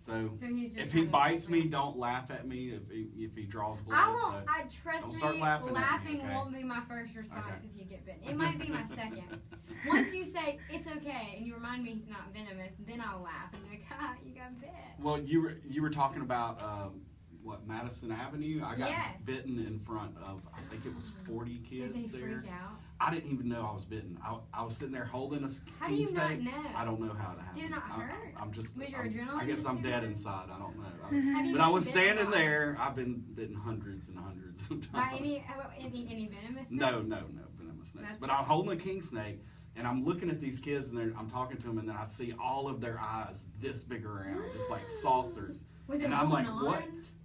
So he's just if he kind of bites me, different. don't laugh at me if he draws blood. I won't. So I trust don't me. start laughing at me, Laughing okay? won't be my first response Okay. if you get bitten. It might be my second. Once you say it's okay and you remind me he's not venomous, then I'll laugh and be like, "Ha, you got bit." Well, you were talking about what, Madison Avenue? I got Yes. bitten in front of, I think it was 40 kids Did they there. freak out? I didn't even know I was bitten. I was sitting there holding a How do king you not steak. know? I don't know how it happened. Did it not hurt? I'm just. Was your I'm- adrenaline I guess just I'm too dead high? inside. I don't know. Have you But I been was bitten standing by- there. I've been bitten hundreds and hundreds of By times. any venomous? No snakes? venomous snakes. That's But good. I'm holding a king snake, and I'm looking at these kids, and I'm talking to them, and then I see all of their eyes this big around, just like saucers. Was it And I'm holding like, on? what?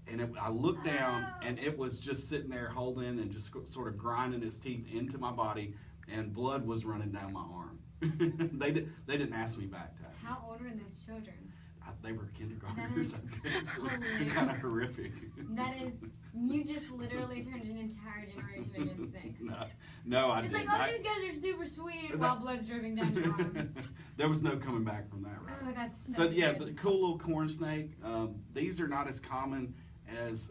And I looked down, Oh. and it was just sitting there holding and just sort of grinding its teeth into my body, and blood was running down my arm. They didn't ask me back to ask. How old were those children? They were kindergartners. That is It was hilarious. kind of horrific. That is, you just literally turned an entire generation against snakes. No, I It's didn't. like, oh, these guys are super sweet That- while blood's dripping down your arm. There was no coming back from that, right? Oh, that's So yeah, good. the cool little corn snake. These are not as common as,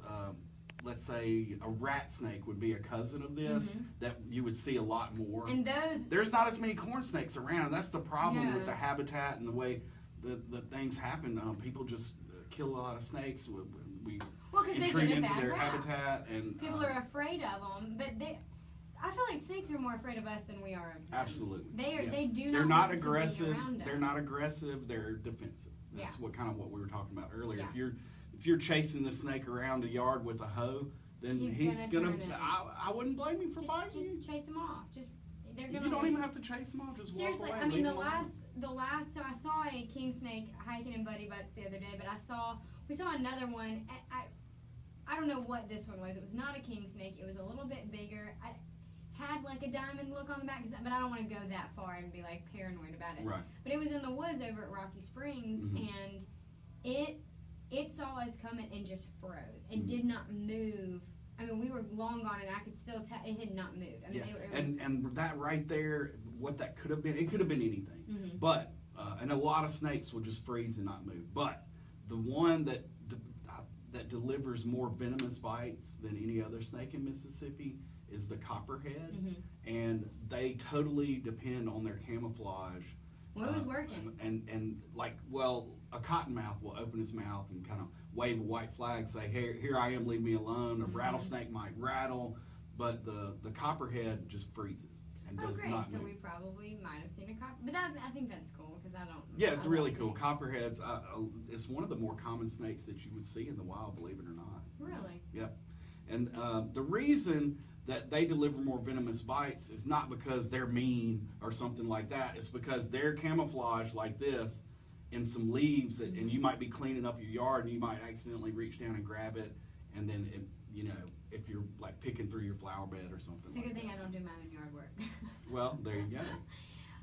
let's say, a rat snake would be a cousin of this. Mhm. That you would see a lot more. And those, There's not as many corn snakes around. That's the problem with No. the habitat and the way the things happen. People just kill a lot of snakes. We well, because they intrude get a into bad their rap. habitat, and People are afraid of them, but I feel like snakes are more afraid of us than we are of them. absolutely. They are. Yeah. They do They're not not want aggressive. To be around us. They're not aggressive. They're defensive. That's Yeah. what we were talking about earlier. Yeah. If you're chasing the snake around the yard with a hoe, then He's gonna turn it. I wouldn't blame him for biting you. Just chase them off. They're You gonna. don't even have to chase them off. Just Seriously, walk away. I mean, leave the 'em alone. last, so I saw a king snake hiking in Buddy Butts the other day, but we saw another one. I don't know what this one was. It was not a king snake. It was a little bit bigger. I had like a diamond look on the back, but I don't want to go that far and be like paranoid about it. Right. But it was in the woods over at Rocky Springs, Mhm. and it saw us coming and just froze and Mhm. did not move. I mean, we were long gone, and I could still tell it had not moved. I mean, Yeah. it was. And that right there, what that could have been, it could have been anything. Mhm. But and a lot of snakes will just freeze and not move. But the one that delivers more venomous bites than any other snake in Mississippi is the copperhead, Mhm. and they totally depend on their camouflage. Well, it was working. And like, well, a cottonmouth will open his mouth and kind of wave a white flag, say, here I am, leave me alone. A Mhm. rattlesnake might rattle, but the copperhead just freezes and Oh, does great! not So move. we probably might have seen a cop, but I think that's cool because I don't. Yeah, it's I really love cool. snakes. Copperheads, it's one of the more common snakes that you would see in the wild, believe it or not. Really? Yep. And the reason that they deliver more venomous bites is not because they're mean or something like that. It's because they're camouflaged like this in some leaves, and you might be cleaning up your yard and you might accidentally reach down and grab it, and then if you're like picking through your flower bed or something. It's a like good thing that. I don't do my own yard work. Well, there you go.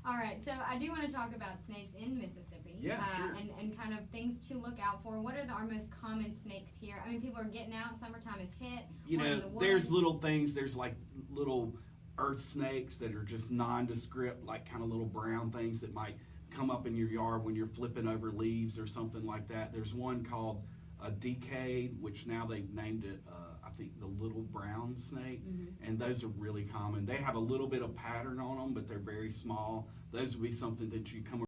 All right, so I do want to talk about snakes in Mississippi. Yeah, sure. And kind of things to look out for. What are our most common snakes here? I mean, people are getting out. Summertime is hit. You or in know, the there's woods. little things. There's like little earth snakes that are just nondescript, like kind of little brown things that might come up in your yard when you're flipping over leaves or something like that. There's one called a decade, which now they've named it, I think, the little brown snake. Mhm. And those are really common. They have a little bit of pattern on them, but they're very small. Those would be something that you come